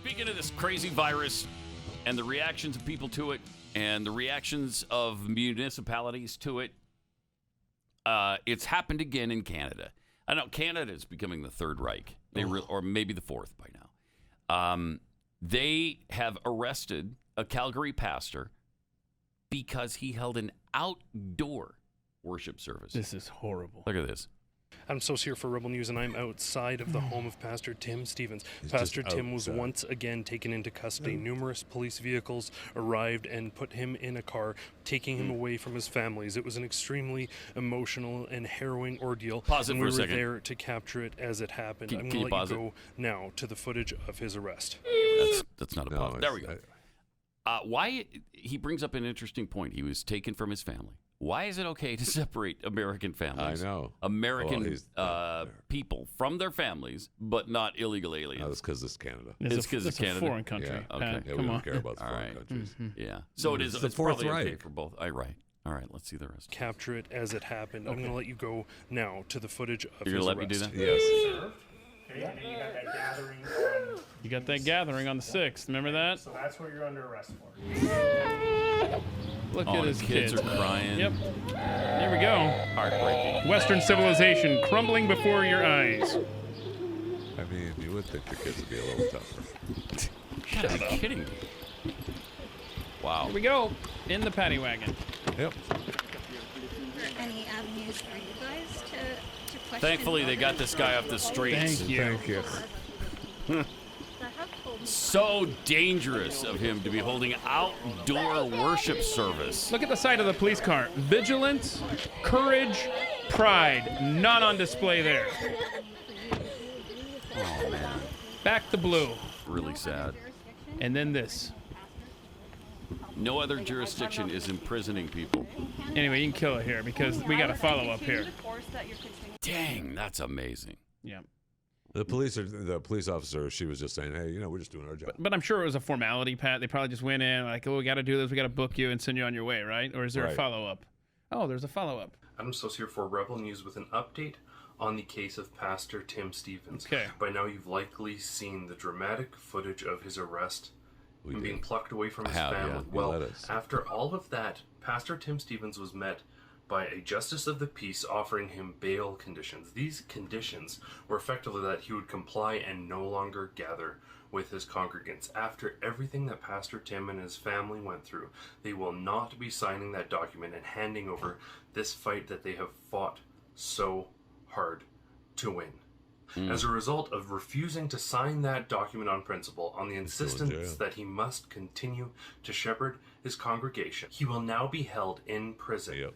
Speaking of this crazy virus and the reactions of people to it and the reactions of municipalities to it, it's happened again in Canada. I know Canada is becoming the Third Reich, or maybe the fourth by now. They have arrested a Calgary pastor because he held an outdoor worship service. This is horrible. Look at this. I'm Sos here for Rebel News, and I'm outside of the home of Pastor Tim Stevens. Pastor Tim was once again taken into custody. Numerous police vehicles arrived and put him in a car, taking him away from his families. It was an extremely emotional and harrowing ordeal. Pause it and for we a were second. there to capture it as it happened. I'm Can going you to let pause you go now to the footage of his arrest. That's not a pause. There we go. Why he brings up an interesting point. He was taken from his family. Why is it okay to separate American families? I know. American people from their families, but not illegal aliens. No, that's because it's Canada. It's because it's Canada. A foreign country. Yeah. Okay. Yeah, we don't care about foreign countries. Yeah. So it is. It's the It's Fourth probably okay Reich. for both. Right. All right. Let's see the rest. Capture it as it happened. I'm going to let you go now to the footage of You're his gonna arrest. let me do that? Yes. Okay, and then you got that gathering on. You got that gathering on the 6th. Remember that? So that's what you're under arrest for. Look Oh, at the his kids are crying. Yep. Here we go. Heartbreaking. Western civilization crumbling before your eyes. I mean, you would think the kids would be a little tougher. God, are you kidding me? Wow. Here we go. In the paddy wagon. Yep. Any avenues for you guys to question? Thankfully, they got this guy off the streets. Thank you. Thank you. So dangerous of him to be holding outdoor worship service. Look at the side of the police car. Vigilance, courage, pride. Not on display there. Oh, man. Back to blue. Really sad. And then this. No other jurisdiction is imprisoning people. Anyway, you can kill it here because we got a follow-up here. Dang, that's amazing. Yeah. The police officer, she was just saying, hey, we're just doing our job. But I'm sure it was a formality, Pat. They probably just went in like, oh, we got to do this. We got to book you and send you on your way, right? Or is there a Right. follow-up? Oh, there's a follow-up. I'm Sos here for Rebel News with an update on the case of Pastor Tim Stevens. Okay. By now, you've likely seen the dramatic footage of his arrest We and did. being plucked away from his have, family. yeah. You Well, let us. after all of that, Pastor Tim Stevens was met by a justice of the peace offering him bail conditions. These conditions were effectively that he would comply and no longer gather with his congregants. After everything that Pastor Tim and his family went through, they will not be signing that document and handing over this fight that they have fought so hard to win. As a result of refusing to sign that document on principle, on the insistence jail. that he must continue to shepherd his congregation, he will now be held in prison Yep.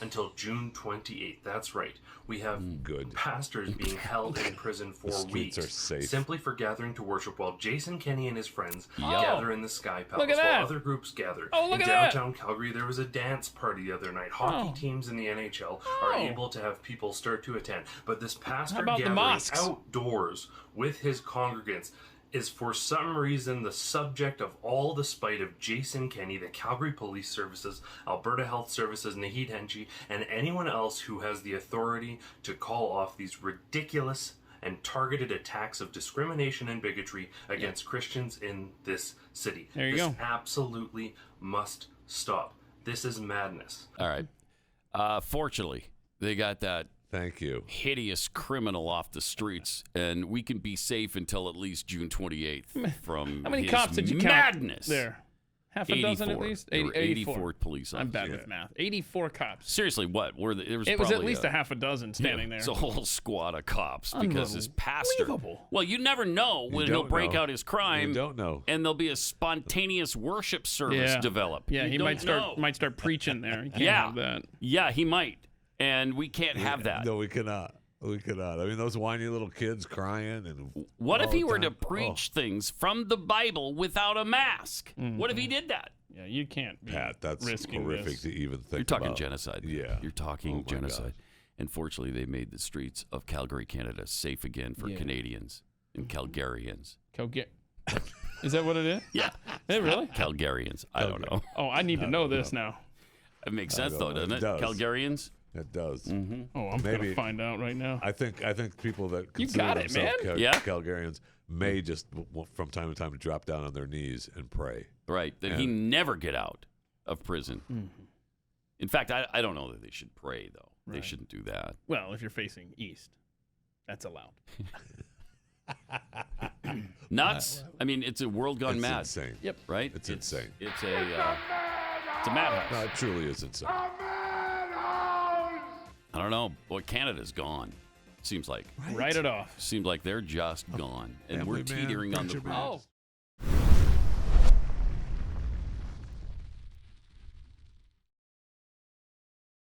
until June 28th. That's right. We have Good. pastors being held in prison for streets weeks are safe. simply for gathering to worship while Jason Kenney and his friends Yep. gather in the Sky Palace Look at while that. other groups gather. Oh, look in at that. downtown Calgary, there was a dance party the other night. Hockey teams in the NHL are able to have people start to attend. But this pastor How about the gathering mosques? outdoors with his congregants is for some reason the subject of all the spite of Jason Kenney, the Calgary Police Services, Alberta Health Services, Naheed Henshi, and anyone else who has the authority to call off these ridiculous and targeted attacks of discrimination and bigotry against Christians in this city. There you this go. absolutely must stop. This is madness. All right. Fortunately, they got that Thank you. hideous criminal off the streets, and we can be safe until at least June 28th from How many his cops did you count madness. there? Half a dozen at 84. least? There were 84 police officers. I'm bad with math. 84 cops. Seriously, what? There was It was probably at least a half a dozen standing there. It's a whole squad of cops because his pastor. Unbelievable. Well, you never know when he'll don't break know. out his crime. You don't know. And there'll be a spontaneous worship service develop. Yeah, You he don't might know. start preaching there. You can't Yeah. have that. Yeah, he might. And we can't have that. No, we cannot. We cannot. I mean, those whiny little kids crying and. What if all he the were to time. preach things from the Bible without a mask? What if he did that? Yeah, you can't be Pat, that's risking horrific this. to even think You're talking about. genocide. Yeah. You're talking Oh, my genocide. God. And fortunately, they made the streets of Calgary, Canada safe again for Canadians and Calgarians. Is that what it is? Yeah. Is it really? Calgarians. I don't know. Oh, I need to know this now. It makes sense, though, doesn't it? It does. Calgarians? It does. Oh, I'm going to find out right now. I think people that You consider got it, themselves man. Yeah. Calgarians may just from time to time drop down on their knees and pray. Right. That he never get out of prison. In fact, I don't know that they should pray, though. They Right. shouldn't do that. Well, if you're facing east, that's allowed. Nuts. I mean, it's a world gone It's mad. insane. Yep. Right? It's insane. It's a madhouse. No, it truly is insane. I don't know. Boy, Canada's gone. Seems like. Write it off. Seems like they're just gone. And we're Family man, teetering on the preacher man. brink.